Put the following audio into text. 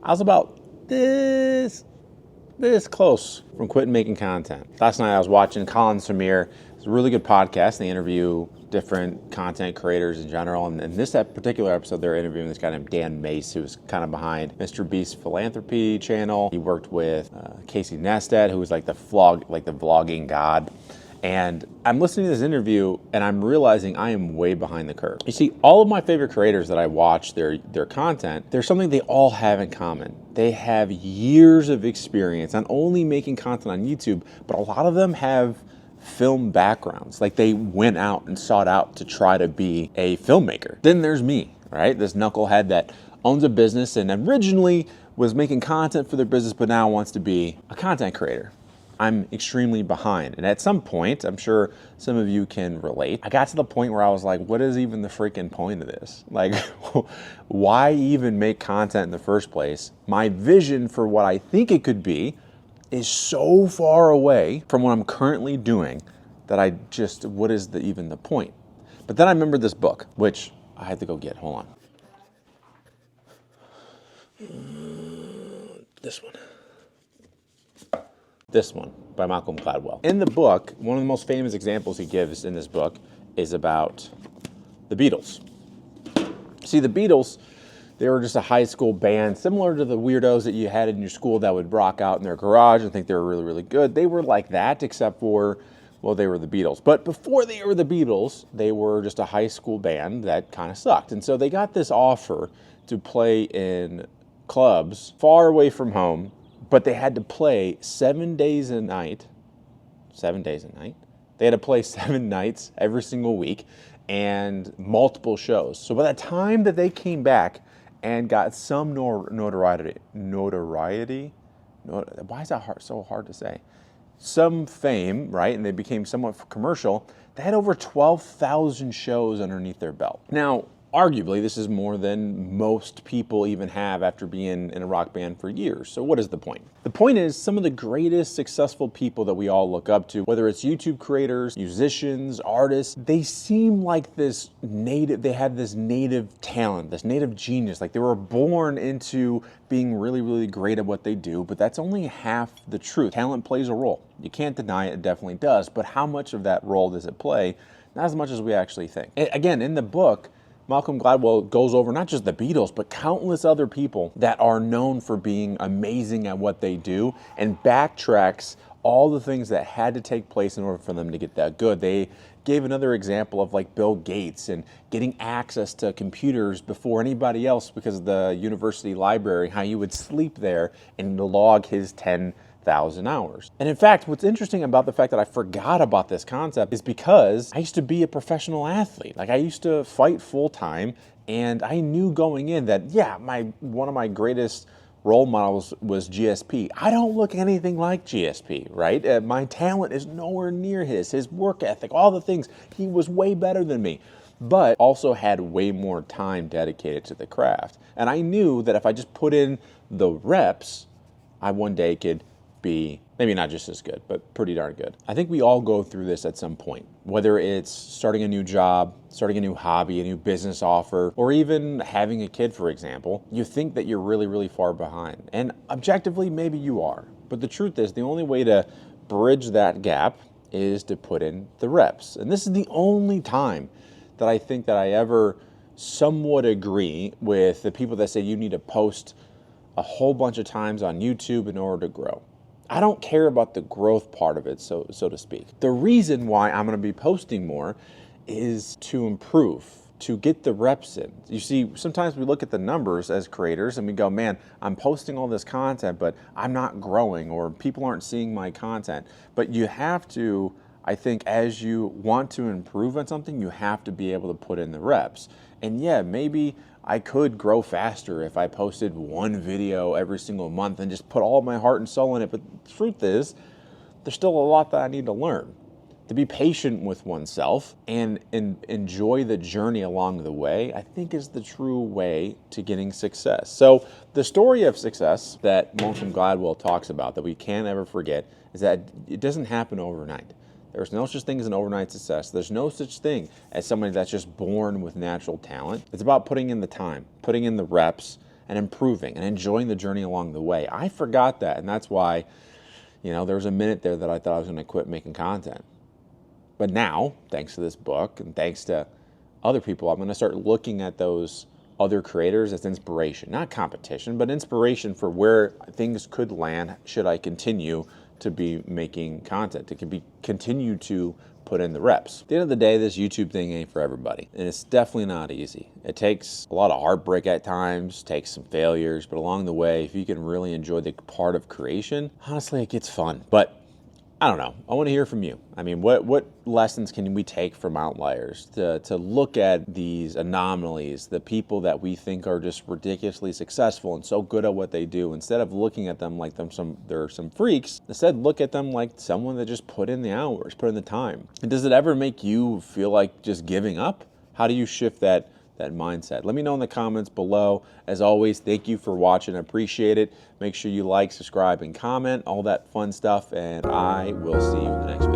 I was about this close from quitting making content. Last night I was watching Colin Samir. It's a really good podcast. They interview different content creators in general. And in this particular episode, they're interviewing this guy named Dan Mace, who's kind of behind Mr. Beast's philanthropy channel. He worked with Casey Neistat, who was like the vlogging god. And I'm listening to this interview and I'm realizing I am way behind the curve. You see, all of my favorite creators that I watch their content, there's something they all have in common. They have years of experience not only making content on YouTube, but a lot of them have film backgrounds. Like they went out and sought out to try to be a filmmaker. Then there's me, right? This knucklehead that owns a business and originally was making content for their business, but now wants to be a content creator. I'm extremely behind. And at some point, I'm sure some of you can relate, I got to the point where I was like, what is even the freaking point of this? Like, why even make content in the first place? My vision for what I think it could be is so far away from what I'm currently doing that what is even the point? But then I remembered this book, which I had to go get. Hold on. This one by Malcolm Gladwell. In the book, one of the most famous examples he gives in this book is about the Beatles. See, the Beatles, they were just a high school band, similar to the weirdos that you had in your school that would rock out in their garage and think they were really, really good. They were like that, except for, well, they were the Beatles. But before they were the Beatles, they were just a high school band that kind of sucked. And so they got this offer to play in clubs far away from home, but they had to play 7 days a night. 7 days a night. They had to play 7 nights every single week and multiple shows. So by the time that they came back and got some notoriety, why is that so hard to say? Some fame, right? And they became somewhat commercial. They had over 12,000 shows underneath their belt. Now, arguably, this is more than most people even have after being in a rock band for years. So what is the point? The point is some of the greatest successful people that we all look up to, whether it's YouTube creators, musicians, artists, they seem like they had this native talent, this native genius. Like they were born into being really, really great at what they do, but that's only half the truth. Talent plays a role. You can't deny it, it definitely does. But how much of that role does it play? Not as much as we actually think. Again, in the book, Malcolm Gladwell goes over not just the Beatles, but countless other people that are known for being amazing at what they do and backtracks all the things that had to take place in order for them to get that good. They gave another example of like Bill Gates and getting access to computers before anybody else because of the university library, how you would sleep there and log his 10,000 hours. And in fact, what's interesting about the fact that I forgot about this concept is because I used to be a professional athlete. Like I used to fight full time and I knew going in that, yeah, one of my greatest role models was GSP. I don't look anything like GSP, right? My talent is nowhere near his work ethic, all the things. He was way better than me, but also had way more time dedicated to the craft. And I knew that if I just put in the reps, I one day could be maybe not just as good, but pretty darn good. I think we all go through this at some point, whether it's starting a new job, starting a new hobby, a new business offer, or even having a kid, for example. You think that you're really, really far behind. And objectively, maybe you are. But the truth is, the only way to bridge that gap is to put in the reps. And this is the only time that I think that I ever somewhat agree with the people that say you need to post a whole bunch of times on YouTube in order to grow. I don't care about the growth part of it, so to speak. The reason why I'm going to be posting more is to improve, to get the reps in. You see, sometimes we look at the numbers as creators and we go, man, I'm posting all this content, but I'm not growing or people aren't seeing my content. But you have to, I think, as you want to improve on something, you have to be able to put in the reps. And yeah, maybe I could grow faster if I posted one video every single month and just put all my heart and soul in it. But the truth is, there's still a lot that I need to learn. To be patient with oneself and enjoy the journey along the way, I think is the true way to getting success. So the story of success that Malcolm Gladwell talks about that we can't ever forget is that it doesn't happen overnight. There's no such thing as an overnight success. There's no such thing as somebody that's just born with natural talent. It's about putting in the time, putting in the reps, and improving and enjoying the journey along the way. I forgot that, and that's why, there was a minute there that I thought I was going to quit making content. But now, thanks to this book and thanks to other people, I'm going to start looking at those other creators as inspiration, not competition, but inspiration for where things could land should I continue to be making content, to continue to put in the reps. At the end of the day, this YouTube thing ain't for everybody, and it's definitely not easy. It takes a lot of heartbreak at times, takes some failures, but along the way, if you can really enjoy the part of creation, honestly, it gets fun. But I don't know. I want to hear from you. I mean, what lessons can we take from Outliers to look at these anomalies, the people that we think are just ridiculously successful and so good at what they do, instead of looking at them like they're some freaks, instead look at them like someone that just put in the hours, put in the time. And does it ever make you feel like just giving up? How do you shift that mindset? Let me know in the comments below. As always, thank you for watching. I appreciate it. Make sure you like, subscribe, and comment, all that fun stuff, and I will see you in the next video.